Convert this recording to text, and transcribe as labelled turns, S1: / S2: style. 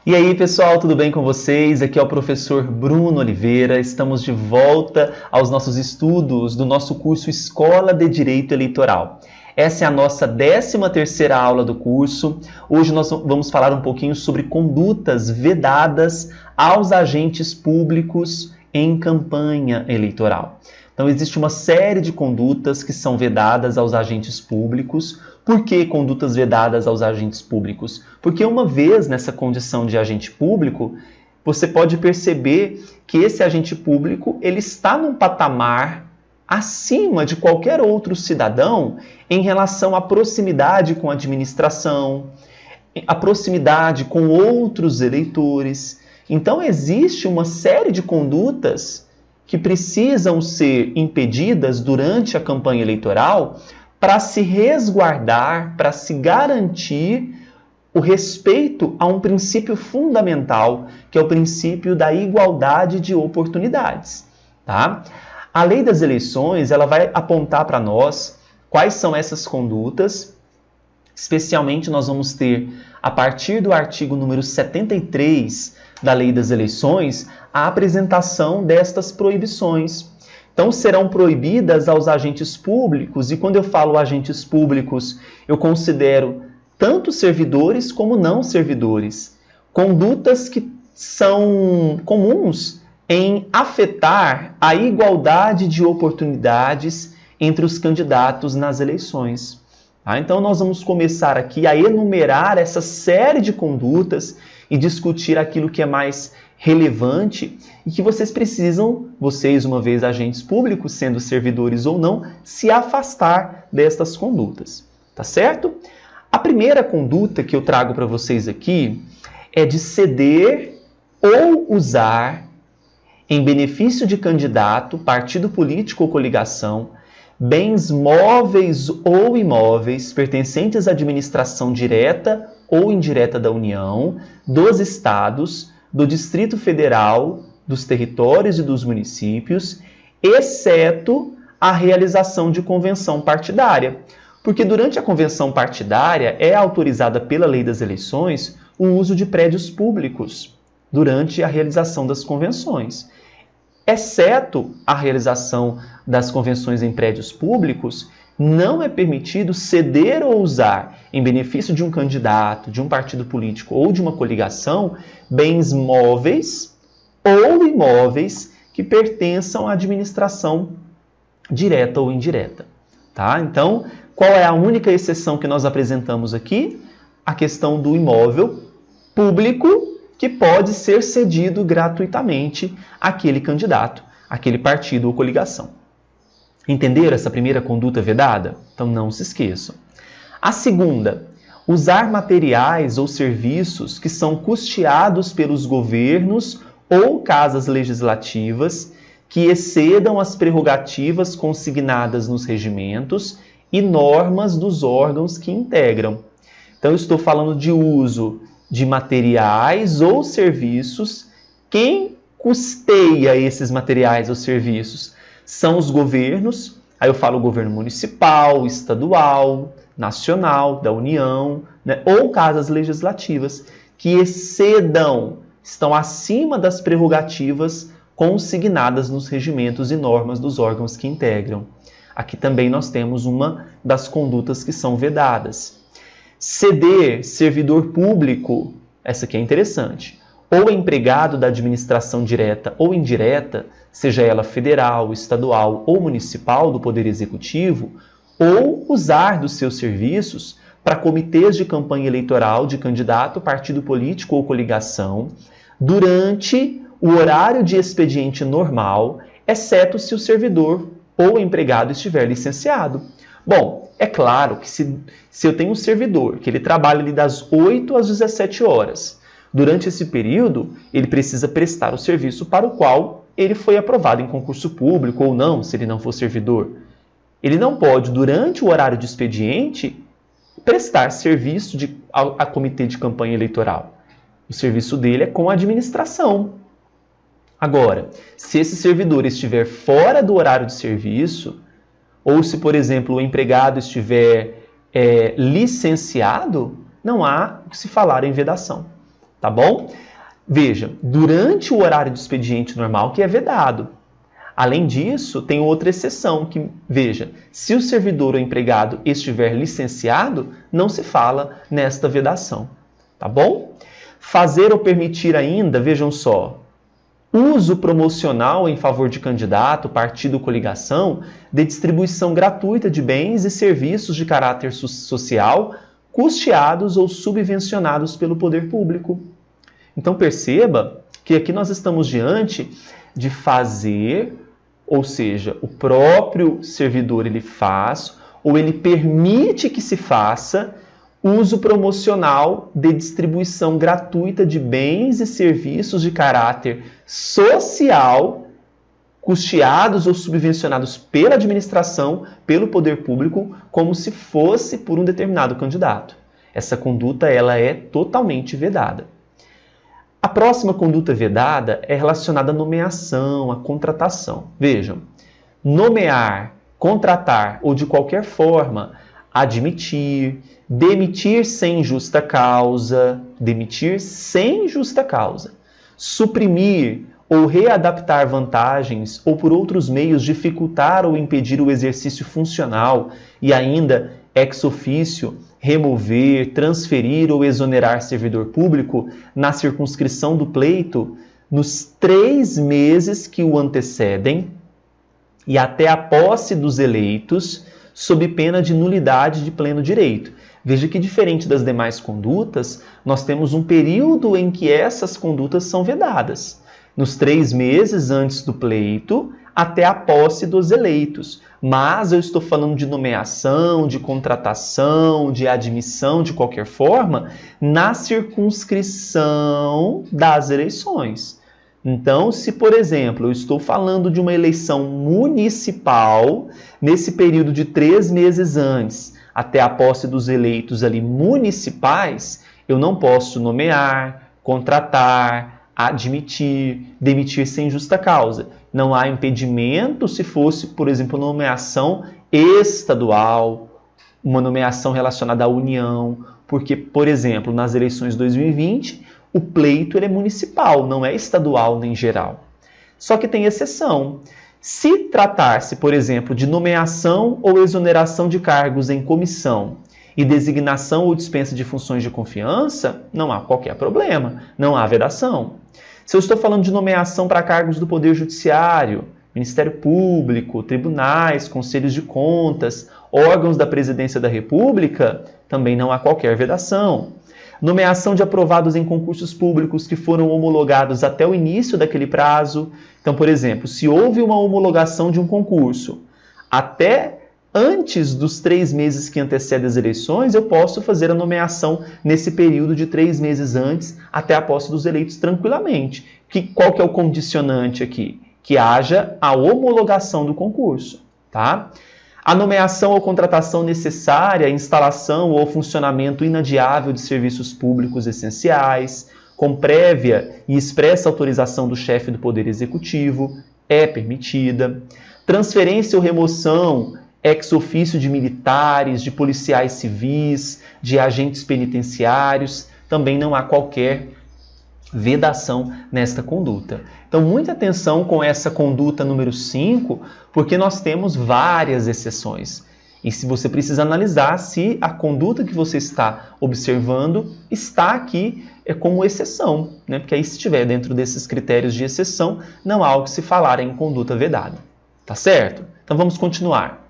S1: E aí, pessoal, tudo bem com vocês? Aqui é o professor Bruno Oliveira. Estamos de volta aos nossos estudos do nosso curso Escola de Direito Eleitoral. Essa é a nossa 13ª aula do curso. Hoje nós vamos falar um pouquinho sobre condutas vedadas aos agentes públicos em campanha eleitoral. Então, existe uma série de condutas que são vedadas aos agentes públicos. Por que condutas vedadas aos agentes públicos? Porque uma vez nessa condição de agente público, você pode perceber que esse agente público ele está num patamar acima de qualquer outro cidadão em relação à proximidade com a administração, a proximidade com outros eleitores. Então, existe uma série de condutas que precisam ser impedidas durante a campanha eleitoral para se resguardar, para se garantir o respeito a um princípio fundamental, que é o princípio da igualdade de oportunidades. Tá? A lei das eleições ela vai apontar para nós quais são essas condutas. Especialmente nós vamos ter, a partir do artigo número 73 da Lei das Eleições, a apresentação destas proibições. Então, serão proibidas aos agentes públicos, e quando eu falo agentes públicos, eu considero tanto servidores como não servidores, condutas que são comuns em afetar a igualdade de oportunidades entre os candidatos nas eleições. Então, nós vamos começar aqui a enumerar essa série de condutas e discutir aquilo que é mais relevante e que vocês precisam, vocês, uma vez agentes públicos, sendo servidores ou não, se afastar destas condutas. Tá certo? A primeira conduta que eu trago para vocês aqui é de ceder ou usar, em benefício de candidato, partido político ou coligação, bens móveis ou imóveis pertencentes à administração direta ou indireta da União, dos Estados, do Distrito Federal, dos territórios e dos municípios, exceto a realização de convenção partidária. Porque durante a convenção partidária é autorizada pela Lei das Eleições o uso de prédios públicos durante a realização das convenções. Exceto a realização das convenções em prédios públicos, não é permitido ceder ou usar, em benefício de um candidato, de um partido político ou de uma coligação, bens móveis ou imóveis que pertençam à administração direta ou indireta. Tá? Então, qual é a única exceção que nós apresentamos aqui? A questão do imóvel público que pode ser cedido gratuitamente àquele candidato, àquele partido ou coligação. Entenderam essa primeira conduta vedada? Então não se esqueçam. A segunda, usar materiais ou serviços que são custeados pelos governos ou casas legislativas que excedam as prerrogativas consignadas nos regimentos e normas dos órgãos que integram. Então eu estou falando de uso de materiais ou serviços. Quem custeia esses materiais ou serviços? São os governos, aí eu falo governo municipal, estadual, nacional, da União, né, ou casas legislativas, que excedam, estão acima das prerrogativas consignadas nos regimentos e normas dos órgãos que integram. Aqui também nós temos uma das condutas que são vedadas. Ceder servidor público, essa aqui é interessante, ou empregado da administração direta ou indireta, seja ela federal, estadual ou municipal do Poder Executivo, ou usar dos seus serviços para comitês de campanha eleitoral de candidato, partido político ou coligação, durante o horário de expediente normal, exceto se o servidor ou empregado estiver licenciado. Bom, é claro que se eu tenho um servidor que ele trabalha ali das 8 às 17 horas, durante esse período, ele precisa prestar o serviço para o qual ele foi aprovado em concurso público ou não, se ele não for servidor. Ele não pode, durante o horário de expediente, prestar serviço a comitê de campanha eleitoral. O serviço dele é com a administração. Agora, se esse servidor estiver fora do horário de serviço, ou se, por exemplo, o empregado estiver licenciado, não há o que se falar em vedação. tá bom? Veja, durante o horário de expediente normal que é vedado. Além disso, tem outra exceção que, veja, se o servidor ou empregado estiver licenciado, não se fala nesta vedação, tá bom? Fazer ou permitir ainda, vejam só, uso promocional em favor de candidato, partido ou coligação, de distribuição gratuita de bens e serviços de caráter social, custeados ou subvencionados pelo poder público. Então perceba que aqui nós estamos diante de fazer, ou seja, o próprio servidor ele faz ou ele permite que se faça uso promocional de distribuição gratuita de bens e serviços de caráter social, custeados ou subvencionados pela administração, pelo poder público, como se fosse por um determinado candidato. Essa conduta ela é totalmente vedada. A próxima conduta vedada é relacionada à nomeação, à contratação. Vejam, nomear, contratar ou de qualquer forma admitir, demitir sem justa causa, suprimir ou readaptar vantagens ou por outros meios dificultar ou impedir o exercício funcional e ainda ex officio, remover, transferir ou exonerar servidor público na circunscrição do pleito nos 3 meses que o antecedem e até a posse dos eleitos, sob pena de nulidade de pleno direito. Veja que, diferente das demais condutas, nós temos um período em que essas condutas são vedadas. Nos 3 meses antes do pleito, até a posse dos eleitos. Mas eu estou falando de nomeação, de contratação, de admissão, de qualquer forma, na circunscrição das eleições. Então, se, por exemplo, eu estou falando de uma eleição municipal, nesse período de 3 meses antes, até a posse dos eleitos ali municipais, eu não posso nomear, contratar, admitir, demitir sem justa causa. Não há impedimento se fosse, por exemplo, uma nomeação estadual, uma nomeação relacionada à União, porque, por exemplo, nas eleições de 2020, o pleito ele é municipal, não é estadual nem geral. Só que tem exceção. Se tratar-se, por exemplo, de nomeação ou exoneração de cargos em comissão e designação ou dispensa de funções de confiança, não há qualquer problema, não há vedação. Se eu estou falando de nomeação para cargos do Poder Judiciário, Ministério Público, tribunais, conselhos de contas, órgãos da Presidência da República, também não há qualquer vedação. Nomeação de aprovados em concursos públicos que foram homologados até o início daquele prazo. Então, por exemplo, se houve uma homologação de um concurso até antes dos 3 meses que antecedem as eleições, eu posso fazer a nomeação nesse período de 3 meses antes, até a posse dos eleitos tranquilamente. Qual que é o condicionante aqui? Que haja a homologação do concurso, tá? A nomeação ou contratação necessária, instalação ou funcionamento inadiável de serviços públicos essenciais, com prévia e expressa autorização do chefe do Poder Executivo, é permitida. Transferência ou remoção ex officio de militares, de policiais civis, de agentes penitenciários, também não há qualquer vedação nesta conduta. Então, muita atenção com essa conduta número 5, porque nós temos várias exceções. E se você precisa analisar se a conduta que você está observando está aqui como exceção, né? Porque aí, se estiver dentro desses critérios de exceção, não há o que se falar em conduta vedada. Tá certo? Então, vamos continuar.